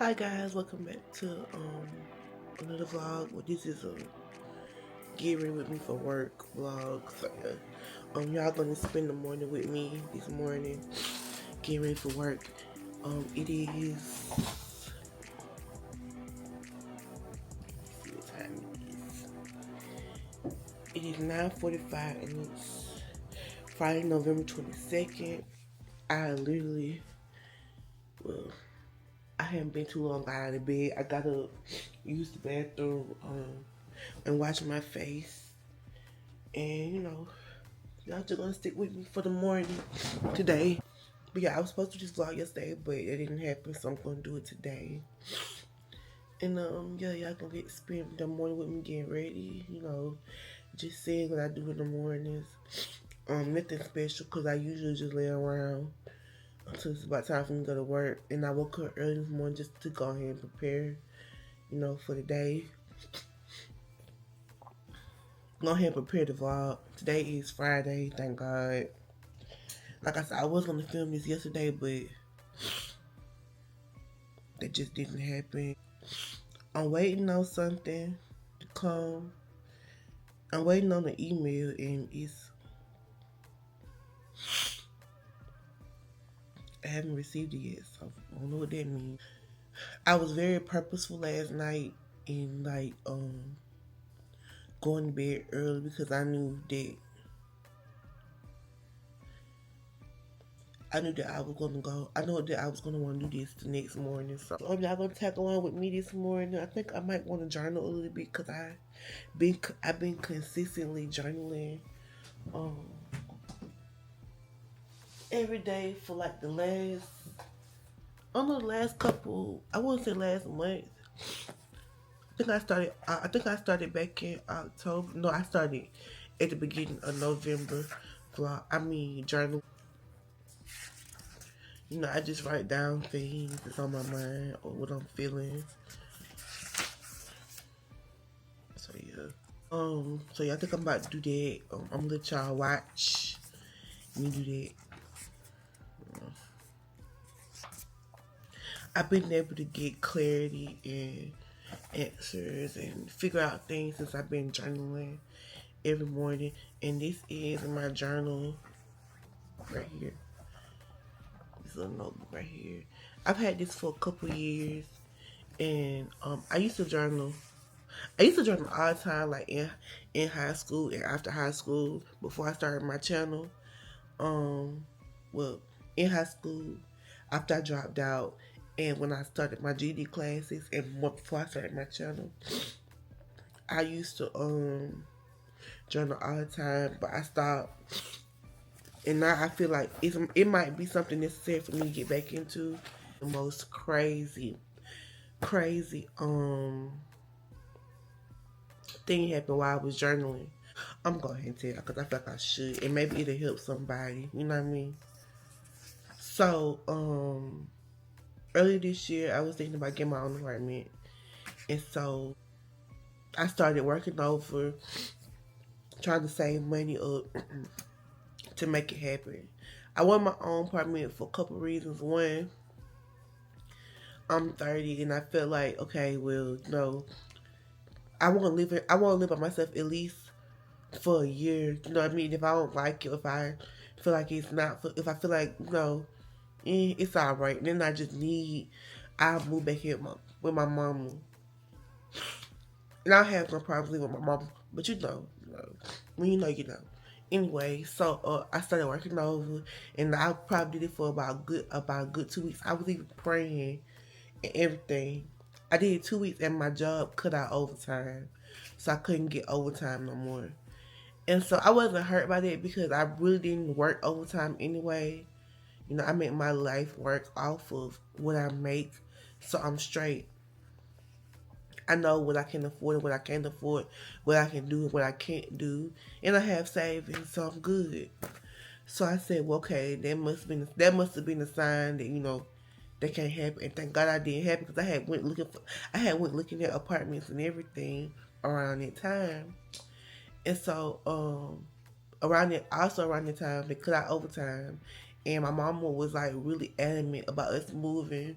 Hi guys, welcome back to another vlog. Well, this is a get ready with me for work vlog. So yeah, y'all gonna spend the morning with me this morning, getting ready for work. It is see what time it is. It is 9:45 and it's Friday, November 22nd. I literally, well, I haven't been too long out of the bed. I gotta use the bathroom and wash my face. And y'all just gonna stick with me for the morning today. But yeah, I was supposed to just vlog yesterday, but it didn't happen, so I'm gonna do it today. And yeah, y'all gonna get spend the morning with me getting ready, just seeing what I do in the mornings. Nothing special because I usually just lay around until it's about time for me to go to work. And I woke up early this morning just to go ahead and prepare, for the day. Go ahead and prepare the vlog. Today is Friday, thank God. Like I said, I was gonna film this yesterday, but that just didn't happen. I'm waiting on something to come. I'm waiting on the email, and I haven't received it yet, so I don't know what that means. I was very purposeful last night in going to bed early because I knew that I was gonna go. I know that I was gonna want to do this the next morning. So I'm y'all gonna tag along with me this morning. I think I might want to journal a little bit because I've been consistently journaling every day for like the last, I don't know, the last couple. I wouldn't say last month. I think I started back in October. No, I started at the beginning of November. Journal. I just write down things that's on my mind or what I'm feeling. So yeah. So yeah, I think I'm about to do that. I'm gonna let y'all watch me do that. I've been able to get clarity and answers and figure out things since I've been journaling every morning. And this is my journal right here. This little notebook right here. I've had this for a couple years, and I used to journal. I used to journal all the time, like in high school and after high school. Before I started my channel, well, in high school, after I dropped out, and when I started my GD classes, and before I started my channel, I used to journal all the time, but I stopped. And now I feel like it might be something necessary for me to get back into. The most crazy thing happened while I was journaling. I'm going ahead and tell you because I feel like I should, and maybe it'll help somebody. You know what I mean? So earlier this year, I was thinking about getting my own apartment, and so I started working over, trying to save money up to make it happen. I want my own apartment for a couple reasons. One, I'm 30 and I feel like, okay, well, no, I want to live by myself at least for a year. You know what I mean? If I don't like it, if I feel like it's not, if I feel like it's all right, then I'll move back here with my mama, and I'll have no problem living with my mama. But when you know. Anyway, so I started working over, and I probably did it for about a good 2 weeks. I was even praying and everything. I did 2 weeks, and my job cut out overtime, so I couldn't get overtime no more. And so I wasn't hurt by that because I really didn't work overtime anyway. I make my life work off of what I make, so I'm straight. I know what I can afford and what I can't afford, what I can do and what I can't do, and I have savings, so I'm good. So I said, well, okay, that must have been a sign that that can't happen. And thank God I didn't happen because I had went looking at apartments and everything around that time, and so around the time they cut out overtime, and my mama was like really adamant about us moving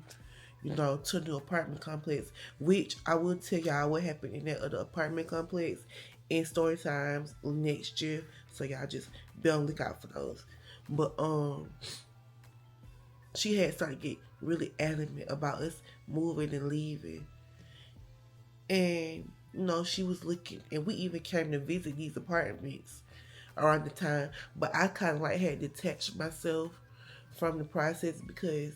to the apartment complex, which I will tell y'all what happened in that other apartment complex in story times next year. So y'all just be on the lookout for those. But she had started to get really adamant about us moving and leaving. And she was looking, and we even came to visit these apartments around the time. But I kind of like had detached myself from the process because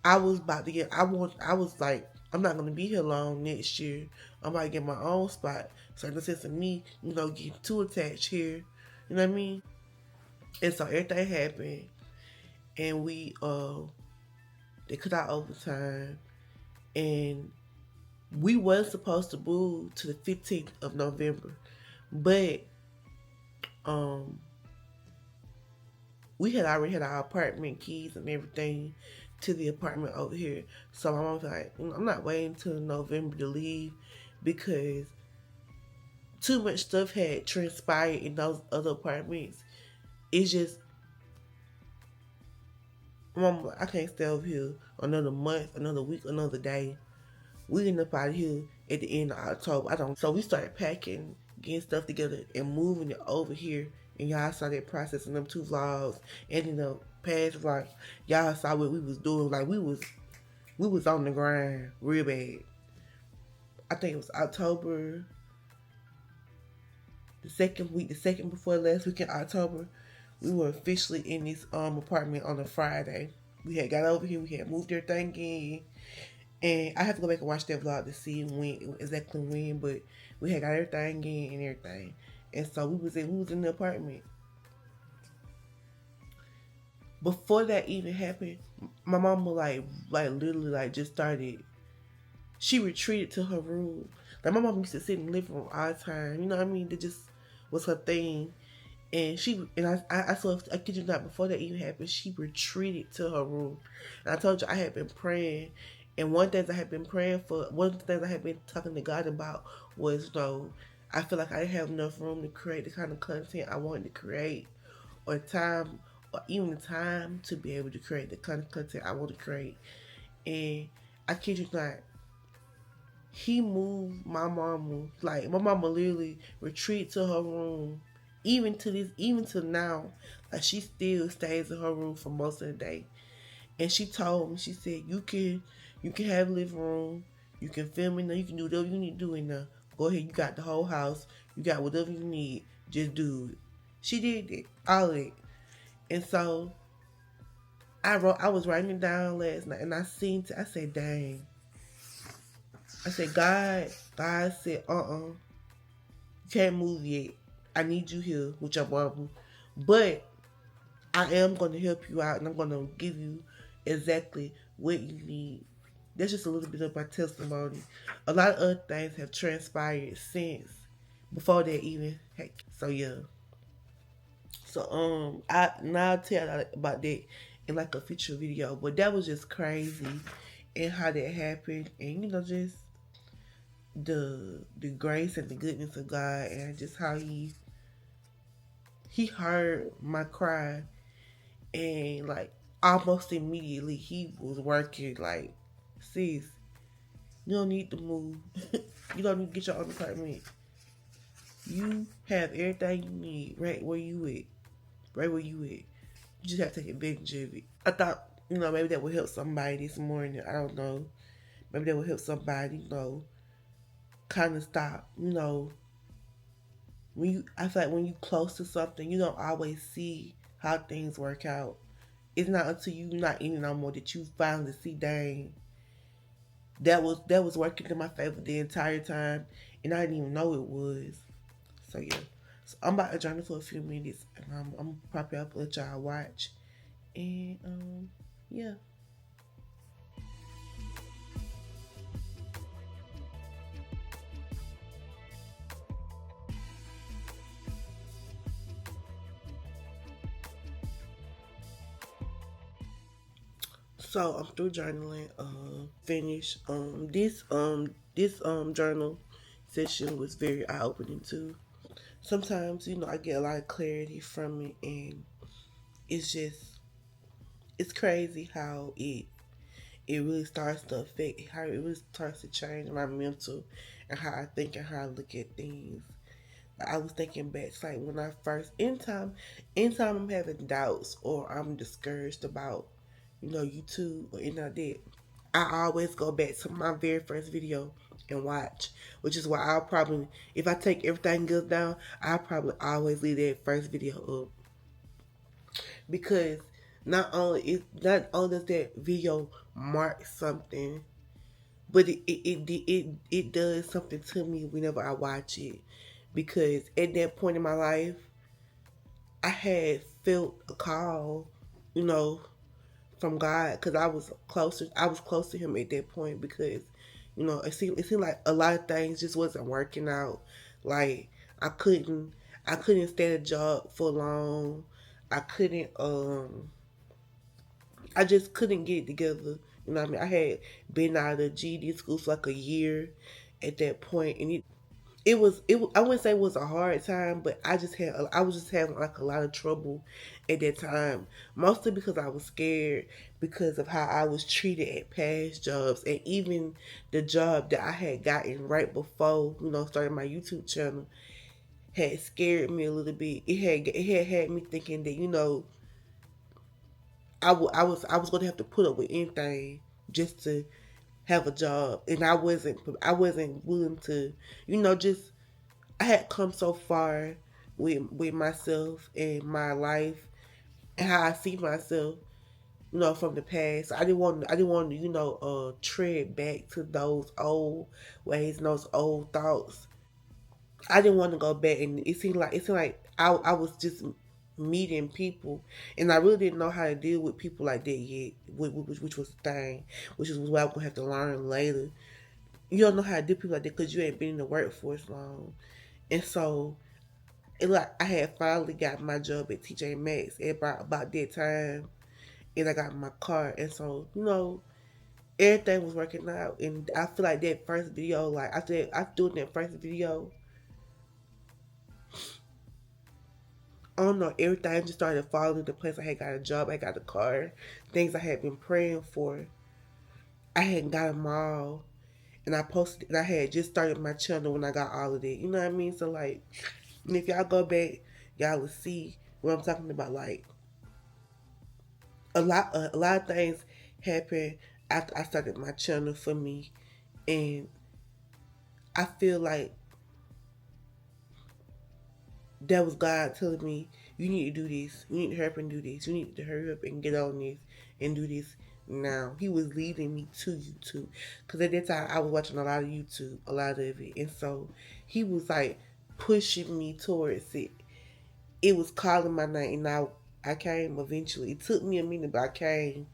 I was about to get. I was like, I'm not gonna be here long next year. I'm about to get my own spot. So in the sense of me, getting too attached here, you know what I mean? And so everything happened, and they cut out overtime, and we was supposed to move to the 15th of November, but um we had already had our apartment keys and everything to the apartment over here. So my mom was like, I'm not waiting till November to leave because too much stuff had transpired in those other apartments. It's just, Mom, I can't stay over here another month, another week, another day. We end up out of here at the end of October. I don't. So we started packing, getting stuff together, and moving it over here. And y'all saw that process in them two vlogs. And in the past vlog, y'all saw what we was doing. Like we was on the grind real bad. I think it was October, the second before last week in October. We were officially in this apartment on a Friday. We had got over here. We had moved everything in. And I have to go back and watch that vlog to see exactly when, but we had got everything in and everything. And so we was in the apartment. Before that even happened, my mama like literally like just started. She retreated to her room. Like my mom used to sit in the living room all the time. You know what I mean? That just was her thing. And I saw, I kid you not, before that even happened, she retreated to her room. And I told you I had been praying. And one of the things I had been praying for, one of the things I had been talking to God about was, I feel like I didn't have enough room to create the kind of content I wanted to create, or time, or even the time to be able to create the kind of content I want to create. And I kid you not, he moved my mama. Like my mama literally retreated to her room. Even to now, like she still stays in her room for most of the day. And she told me, she said, you can have a living room, you can film in there, you can do whatever you need to do in there. Go ahead, you got the whole house, you got whatever you need, just do it. She did it, all of it. And so I was writing it down last night, and I said, dang. I said, God said, you can't move yet. I need you here with your mama. But I am going to help you out, and I'm going to give you exactly what you need. That's just a little bit of my testimony. A lot of other things have transpired since before that even. So yeah. So I'll tell about that in like a future video. But that was just crazy, and how that happened, and just the grace and the goodness of God, and just how he heard my cry, and like almost immediately he was working. Like, sis, you don't need to move. You don't need to get your own apartment. You have everything you need right where you at. Right where you at. You just have to take advantage of it. I thought, maybe that would help somebody this morning. I don't know. Maybe that would help somebody, kind of stop, I feel like when you close to something, you don't always see how things work out. It's not until you not in it no more that you finally see, dang, that was working in my favor the entire time, and I didn't even know it was. So yeah, so I'm about to journal for a few minutes, and I'm probably up to let y'all watch, and yeah. So I'm through journaling. Finished. This journal session was very eye opening too. Sometimes I get a lot of clarity from it, and it's just it's crazy how it really starts to affect how it really starts to change my mental and how I think and how I look at things. I was thinking back to like when I first, anytime I'm having doubts or I'm discouraged about, YouTube or anything like that, I always go back to my very first video and watch, which is why I'll probably, if I take everything else down, I'll probably always leave that first video up because not only does that video mark something, but it does something to me whenever I watch it, because at that point in my life I had felt a call, you know, from God, because I was close to Him at that point, because it seemed like a lot of things just wasn't working out. Like I couldn't I couldn't stay at a job for long. I couldn't I just couldn't get it together. You know what I mean? I had been out of GD school for like a year at that point, and I wouldn't say it was a hard time, but I was just having like a lot of trouble at that time, mostly because I was scared because of how I was treated at past jobs, and even the job that I had gotten right before starting my YouTube channel had scared me a little bit. It had me thinking that I was going to have to put up with anything just to have a job, and I wasn't willing to just I had come so far with myself and my life and how I see myself, from the past. I didn't want to, tread back to those old ways and those old thoughts. I didn't want to go back, and it seemed like I was just meeting people, and I really didn't know how to deal with people like that yet, which was the thing, which is what I'm gonna have to learn later. You don't know how to deal with people like that because you ain't been in the workforce long, and so I had finally got my job at TJ Maxx at about that time, and I got my car, and so everything was working out, and I feel like that first video, like after doing that first video, I don't know, everything just started falling into place. I had got a job, I got a car, things I had been praying for, I hadn't got them all, and I posted, and I had just started my channel when I got all of that. You know what I mean? So like, and if y'all go back, y'all will see what I'm talking about. Like a lot of things happened after I started my channel for me, and I feel like that was God telling me, you need to do this. You need to hurry up and do this. You need to hurry up and get on this and do this now. He was leading me to YouTube, because at that time I was watching a lot of YouTube, a lot of it, and so he was like pushing me towards it. It was calling my name, and I came eventually. It took me a minute, but I came.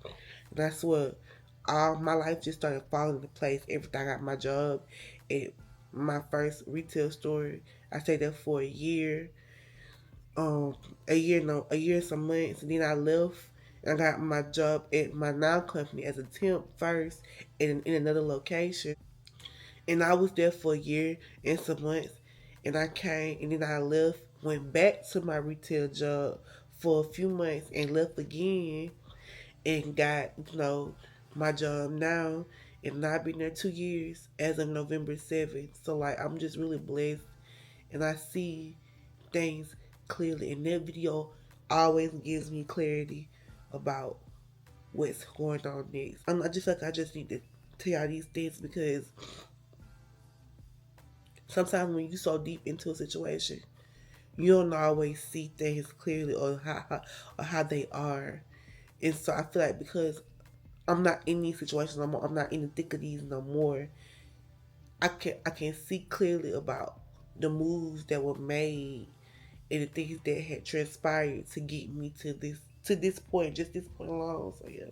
That's what all my life just started falling into place. Everything, I got my job at my first retail store. I stayed there for a year, a year, no, a year and some months, and then I left. And I got my job at my now company as a temp first in another location, and I was there for a year and some months, and I came, and then I left, went back to my retail job for a few months, and left again, and got my job now, and I've been there 2 years as of November 7th. So like I'm just really blessed, and I see things clearly, and that video always gives me clarity about what's going on next. I just feel like I just need to tell y'all these things, because sometimes when you're so deep into a situation, you don't always see things clearly, or how they are. And so I feel like because I'm not in these situations no more, I'm not in the thick of these no more, I can see clearly about the moves that were made and the things that had transpired to get me to this point, just this point alone. So yeah,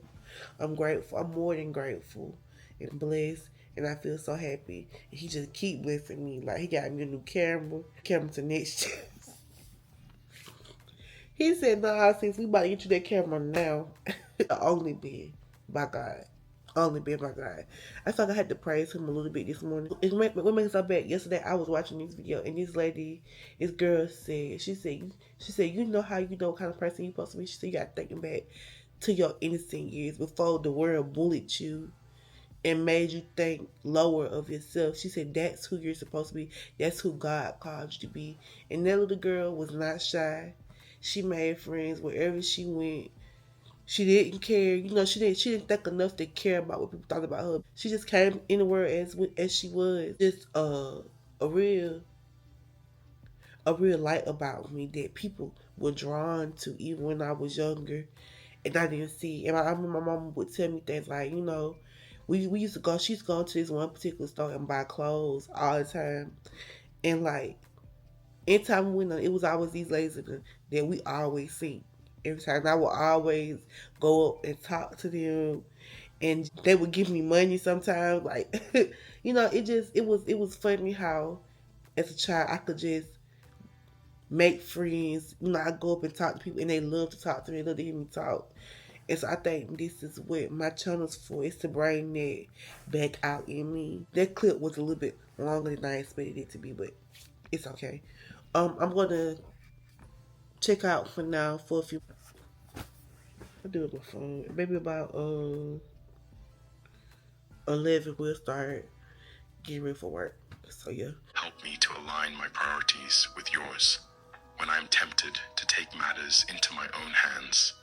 I'm grateful. I'm more than grateful and blessed, and I feel so happy. And he just keep blessing me. Like he got me a new camera to next year. He said, "Nah, since we about to get you that camera now, only been by God." Only been by God. I felt like I had to praise him a little bit this morning. What makes so bad? Yesterday I was watching this video, and this girl said, she said, you know how you know what kind of person you supposed to be. She said, you got to think back to your innocent years before the world bullied you and made you think lower of yourself. She said that's who you're supposed to be. That's who God called you to be. And that little girl was not shy. She made friends wherever she went. She didn't care. You know, she didn't think enough to care about what people thought about her. She just came in the world as she was. Just a real a real light about me that people were drawn to even when I was younger and I didn't see. And I remember my mom would tell me things like, you know, we used to go, she's going to this one particular store and buy clothes all the time. And like, anytime we went, it was always these ladies that we always see. Every time I would always go up and talk to them and they would give me money sometimes. Like, you know, it was funny how as a child I could just make friends. You know, I go up and talk to people and they love to talk to me, they love to hear me talk. And so I think this is what my channel's for, is to bring that back out in me. That clip was a little bit longer than I expected it to be, but it's okay. I'm gonna check out for now for a few. I'll do it my phone. Maybe about 11 we'll start getting ready for work. So yeah. Help me to align my priorities with yours. When I am tempted to take matters into my own hands,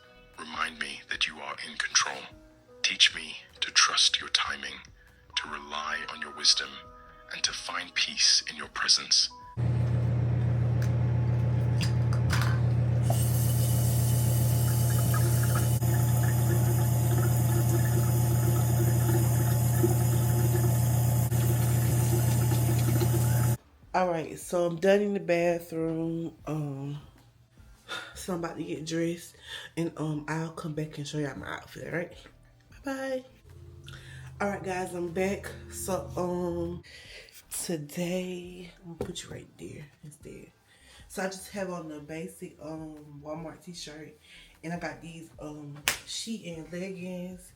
remind me that you are in control. Teach me to trust your timing, to rely on your wisdom, and to find peace in your presence. Alright, so I'm done in the bathroom. So I'm about to get dressed and I'll come back and show y'all my outfit, alright? Bye bye. Alright guys, I'm back. So today I'm gonna put you right there instead. So I just have on the basic Walmart t-shirt and I got these sheet leggings.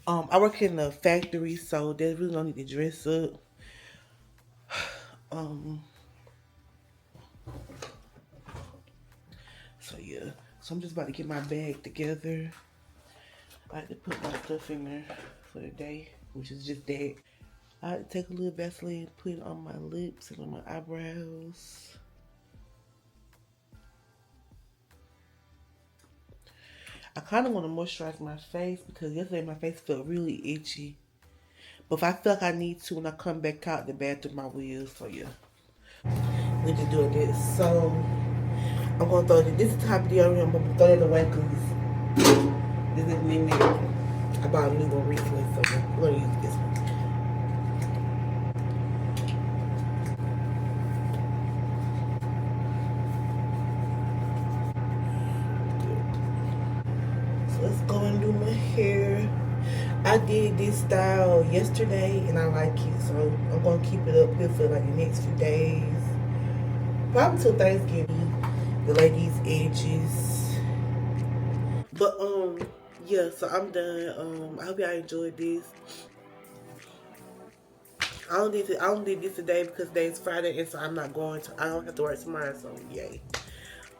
I work in a factory, so they really don't need to dress up. So yeah, so I'm just about to get my bag together. I had to put my stuff in there for the day, which is just that. I had to take a little Vaseline, put it on my lips and on my eyebrows. I kind of want to moisturize my face because yesterday my face felt really itchy. But if I feel like I need to when I come back out the bathroom, I will. So yeah, we just do this. So I'm gonna throw this. This is the type of deodorant. I'm gonna throw it away because this is me. I bought a new one recently, so we're gonna use this one. So let's go and do my hair. I did this style yesterday and I like it, so I'm gonna keep it up here for like the next few days. Probably till Thanksgiving. The ladies' edges. But yeah, so I'm done. I hope y'all enjoyed this. I don't did this today because today's Friday and so I don't have to work tomorrow, so yay.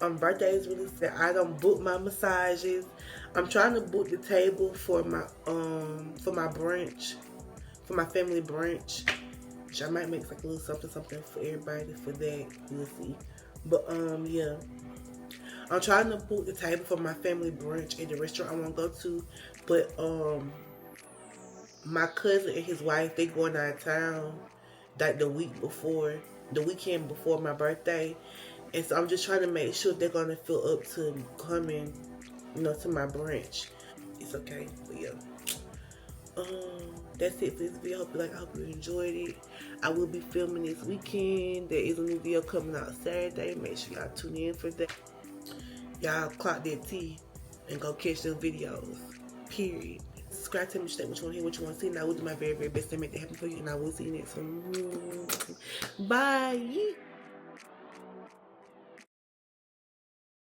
Birthday is really sad. I don't book my massages. I'm trying to book the table for my brunch, for my family brunch. Which I might make like a little something for everybody for that. We'll see. But yeah. I'm trying to book the table for my family brunch at the restaurant I want to go to. But my cousin and his wife, they going out of town like the weekend before my birthday. And so I'm just trying to make sure they're gonna feel up to coming, you know, to my brunch. It's okay, but yeah. That's it for this video. I hope you enjoyed it. I will be filming this weekend. There is a new video coming out Saturday. Make sure y'all tune in for that. Y'all clock that T and go catch those videos. Period. Subscribe to me, state what you want to hear, what you want to see, and I will do my very, very best to make that happen for you. And I will see you next one. Bye.